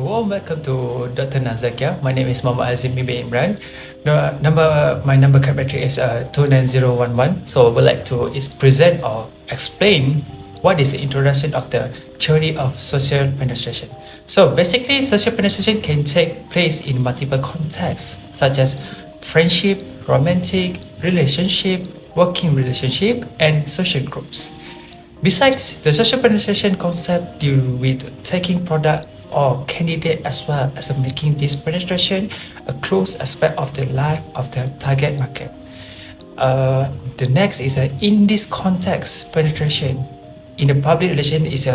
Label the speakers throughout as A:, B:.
A: warm welcome to Dr. Nazakia. My name is Muhammad Azim bin Imran. My number card metric is 29011. So I would like to present or explain what is the introduction of the theory of social penetration. So basically, social penetration can take place in multiple contexts such as friendship, romantic relationship, working relationship, and social groups. Besides, the social penetration concept deal with taking product or candidate as well as making this penetration a close aspect of the life of the target market. The next is in this context, penetration in the public relation is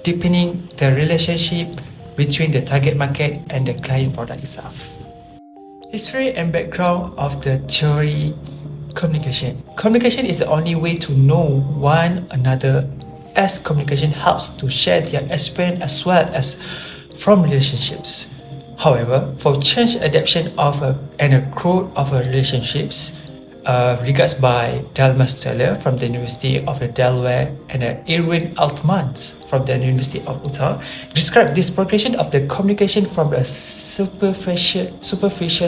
A: deepening the relationship between the target market and the client product itself. History and background of the theory. Communication. Communication is the only way to know one another, as communication helps to share their experience as well as from relationships. However, for change adaptation of and a growth of relationships, regards by Dalma Steller from the University of Delaware and Irwin Altmans from the University of Utah describe this progression of the communication from a superficial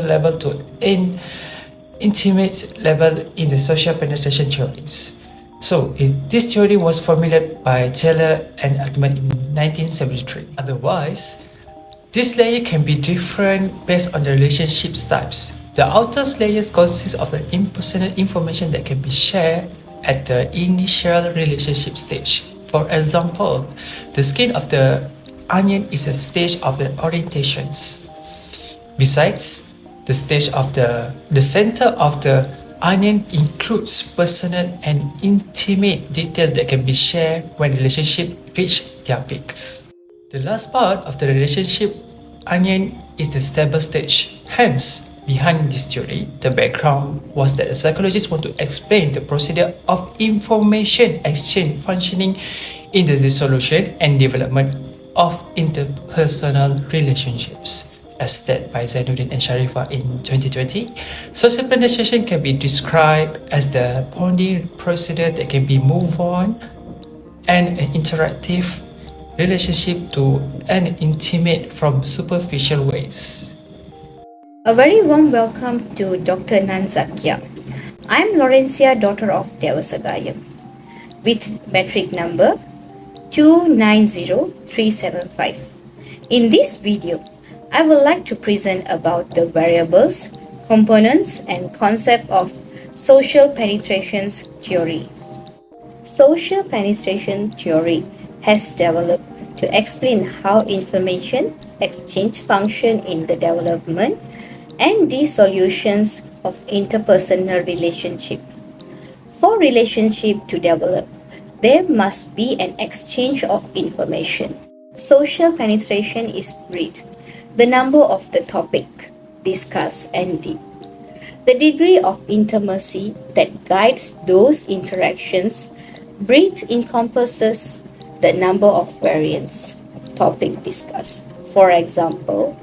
A: level to intimate level in the social penetration theories. So, this theory was formulated by Taylor and Altman in 1973. Otherwise, this layer can be different based on the relationship types. The outer layers consist of the impersonal information that can be shared at the initial relationship stage. For example, the skin of the onion is a stage of the orientations. Besides, the stage of the center of the onion includes personal and intimate details that can be shared when relationship reach their peaks. The last part of the relationship onion is the stable stage. Hence, behind this theory, the background was that the psychologists want to explain the procedure of information exchange functioning in the dissolution and development of interpersonal relationships. As stated by Zainuddin and Sharifa in 2020, social penetration can be described as the bonding procedure that can be moved on and an interactive relationship to an intimate from superficial ways.
B: A very warm welcome to Dr. Nanzakia. I'm Laurencia, daughter of Devasagaya, with metric number 290375. In this video, I would like to present about the variables, components, and concept of social penetration theory. Social penetration theory has developed to explain how information exchange function in the development and dissolutions of interpersonal relationship. For relationship to develop, there must be an exchange of information. Social penetration is breed. The number of the topic discussed and the degree of intimacy that guides those interactions. Breadth encompasses the number of variants topic discussed. For example,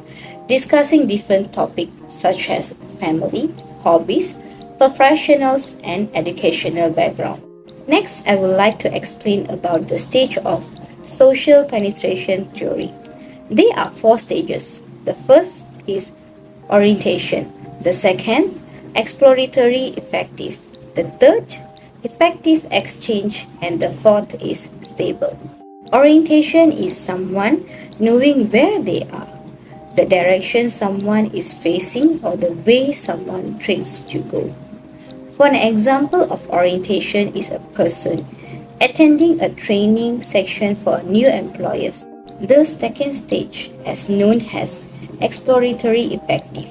B: discussing different topics such as family, hobbies, professionals, and educational background. Next, I would like to explain about the stage of social penetration theory. There are 4 stages. The first is orientation. The second, exploratory effective. The third, effective exchange. And the fourth is stable. Orientation is someone knowing where they are, the direction someone is facing, or the way someone trains to go. For an example of orientation is a person attending a training section for new employers. The second stage is known as exploratory effective,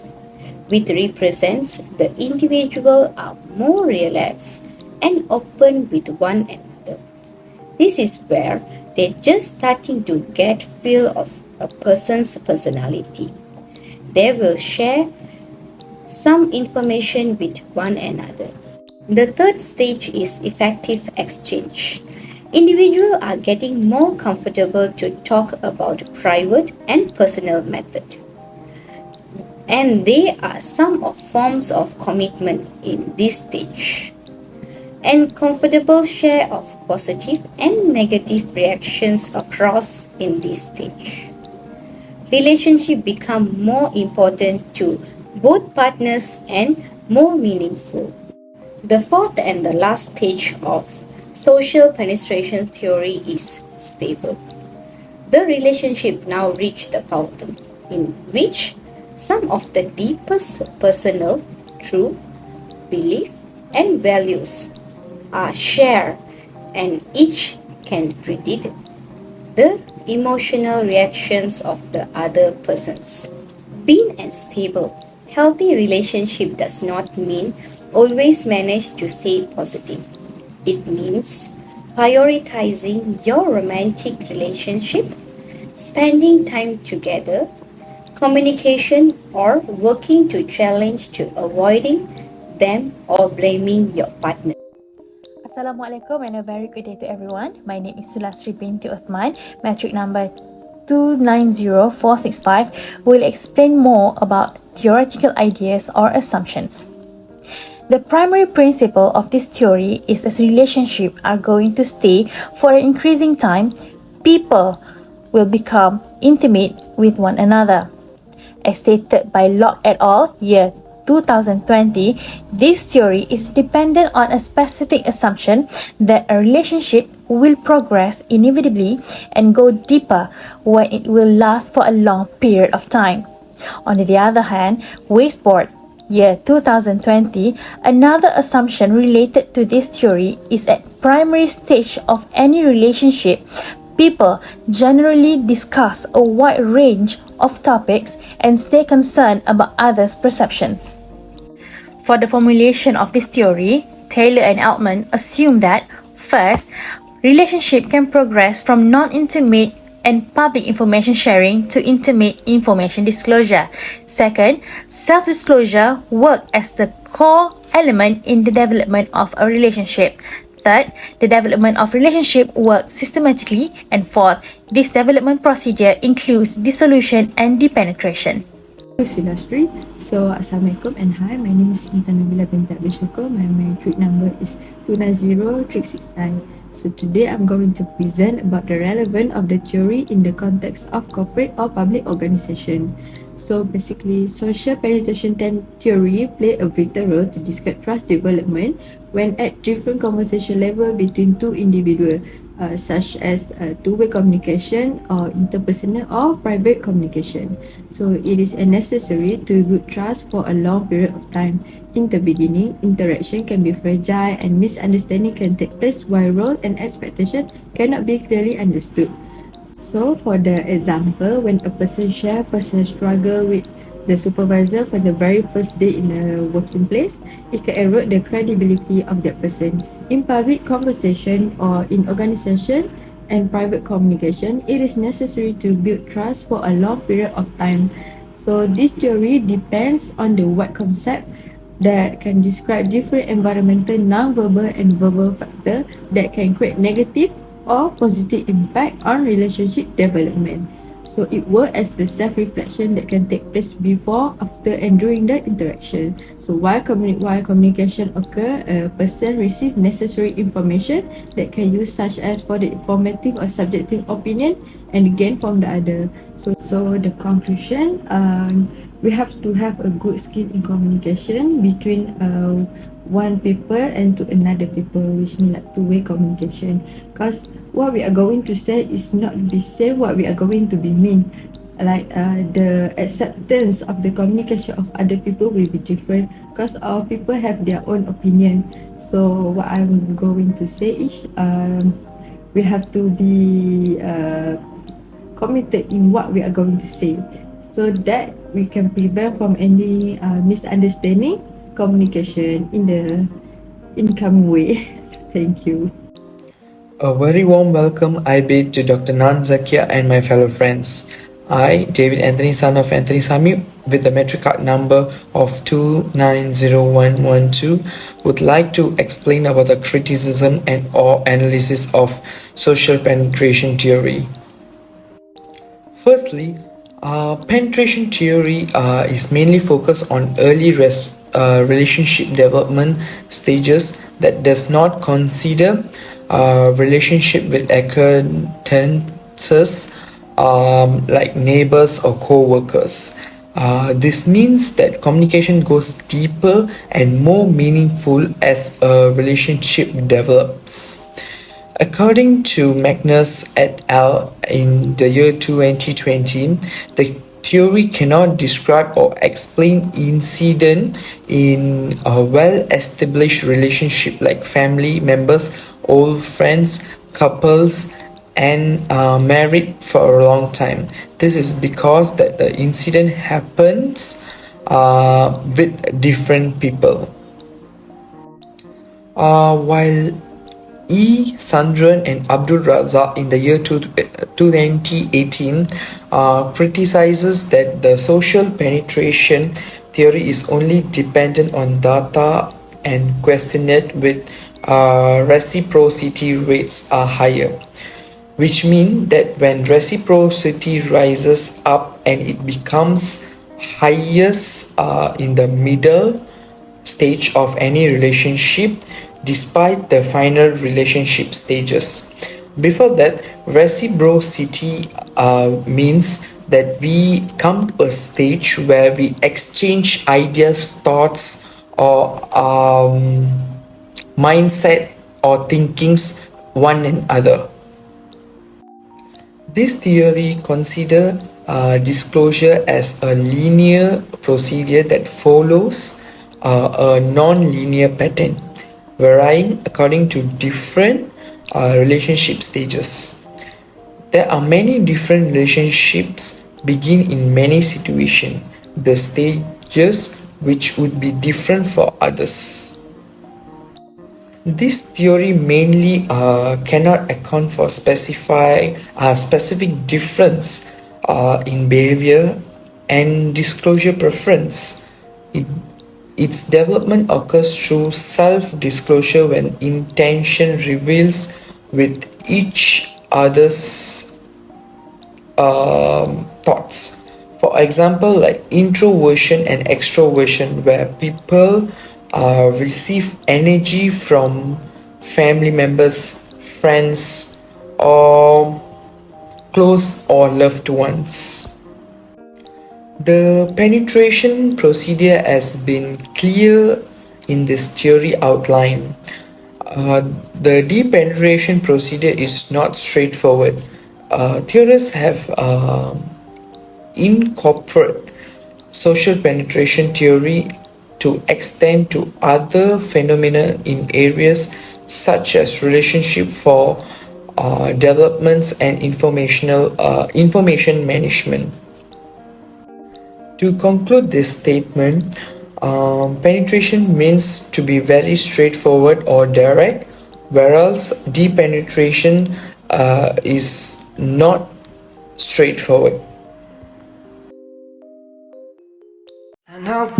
B: which represents the individual are more relaxed and open with one another. This is where they're just starting to get feel of a person's personality. They will share some information with one another. The third stage is effective exchange. Individuals are getting more comfortable to talk about private and personal method. And there are some forms of commitment in this stage. And comfortable share of positive and negative reactions across in this stage. relationship become more important to both partners and more meaningful. The fourth and the last stage of social penetration theory is stable. The relationship now reached the bottom, in which some of the deepest personal, true belief and values are shared and each can predict the emotional reactions of the other persons. Being and stable, healthy relationship does not mean always manage to stay positive. It means prioritizing your romantic relationship, spending time together, communication, or working to challenge to avoiding them or blaming your partner.
C: Assalamualaikum and a very good day to everyone. My name is Sulasri binti Uthman, metric number 290465, will explain more about theoretical ideas or assumptions. The primary principle of this theory is as relationships are going to stay for an increasing time, people will become intimate with one another. As stated by Locke et al., year 2020, this theory is dependent on a specific assumption that a relationship will progress inevitably and go deeper when it will last for a long period of time. On the other hand, Wasteboard, year 2020, another assumption related to this theory is at primary stage of any relationship, people generally discuss a wide range of topics and stay concerned about others' perceptions. For the formulation of this theory, Taylor and Altman assume that, first, relationship can progress from non-intimate and public information sharing to intimate information disclosure. Second, self-disclosure works as the core element in the development of a relationship. Third, the development of relationship works systematically. And fourth, this development procedure includes dissolution and depenetration.
D: Sulasri. So, Assalamualaikum and hi, my name is Intan Nabila binti Abdul Syukur. My metric number is 290369. So, today I'm going to present about the relevance of the theory in the context of corporate or public organization. So, basically, social penetration theory play a vital role to describe trust development when at different conversation level between two individuals, such as two-way communication or interpersonal or private communication. So it is necessary to build trust for a long period of time. In the beginning, interaction can be fragile and misunderstanding can take place while role and expectation cannot be clearly understood. So for the example, when a person share personal struggle with the supervisor for the very first day in a working place, it can erode the credibility of that person. In public conversation or in organization and private communication, it is necessary to build trust for a long period of time. So this theory depends on the wide concept that can describe different environmental, non-verbal and verbal factors that can create negative or positive impact on relationship development. So it works as the self-reflection that can take place before, after and during the interaction. So while communication occurs, a person receives necessary information that can use such as for the informative or subjective opinion and gain from the other. So the conclusion, we have to have a good skill in communication between one people and to another people, which means like two-way communication. Because what we are going to say is not the same what we are going to be mean. Like the acceptance of the communication of other people will be different because our people have their own opinion. So what I'm going to say is we have to be committed in what we are going to say so that we can prevent from any misunderstanding communication in the incoming way. So, thank you.
E: A very warm welcome I bid to Dr. Nan Zakia and my fellow friends. I, David Anthony, son of Anthony Sami, with the metric card number of 290112, would like to explain about the criticism and or analysis of social penetration theory. Firstly, penetration theory is mainly focused on early relationship development stages that does not consider relationship with acquaintances like neighbors or co-workers. This means that communication goes deeper and more meaningful as a relationship develops. According to Magnus et al. In the year 2020, the theory cannot describe or explain incident in a well-established relationship like family members, old friends, couples, and married for a long time. This is because that the incident happens with different people. While Sandran and Abdul Razak in the year 2018 criticizes that the social penetration theory is only dependent on data and question it with reciprocity rates are higher, which mean that when reciprocity rises up and it becomes highest in the middle stage of any relationship despite the final relationship stages. Before that, reciprocity means that we come to a stage where we exchange ideas, thoughts, or mindset or thinkings one another. This theory considers disclosure as a linear procedure that follows a non-linear pattern, varying according to different relationship stages. There are many different relationships begin in many situations, the stages which would be different for others. This theory mainly cannot account for specific difference in behavior and disclosure preference. Its development occurs through self-disclosure when intention reveals with each other's thoughts. For example, like introversion and extroversion, where people receive energy from family members, friends, or close or loved ones. The penetration procedure has been clear in this theory outline. The depenetration procedure is not straightforward. Theorists have incorporated social penetration theory to extend to other phenomena in areas such as relationship for developments and information management. To conclude this statement, penetration means to be very straightforward or direct, whereas depenetration is not straightforward.
F: And I'll go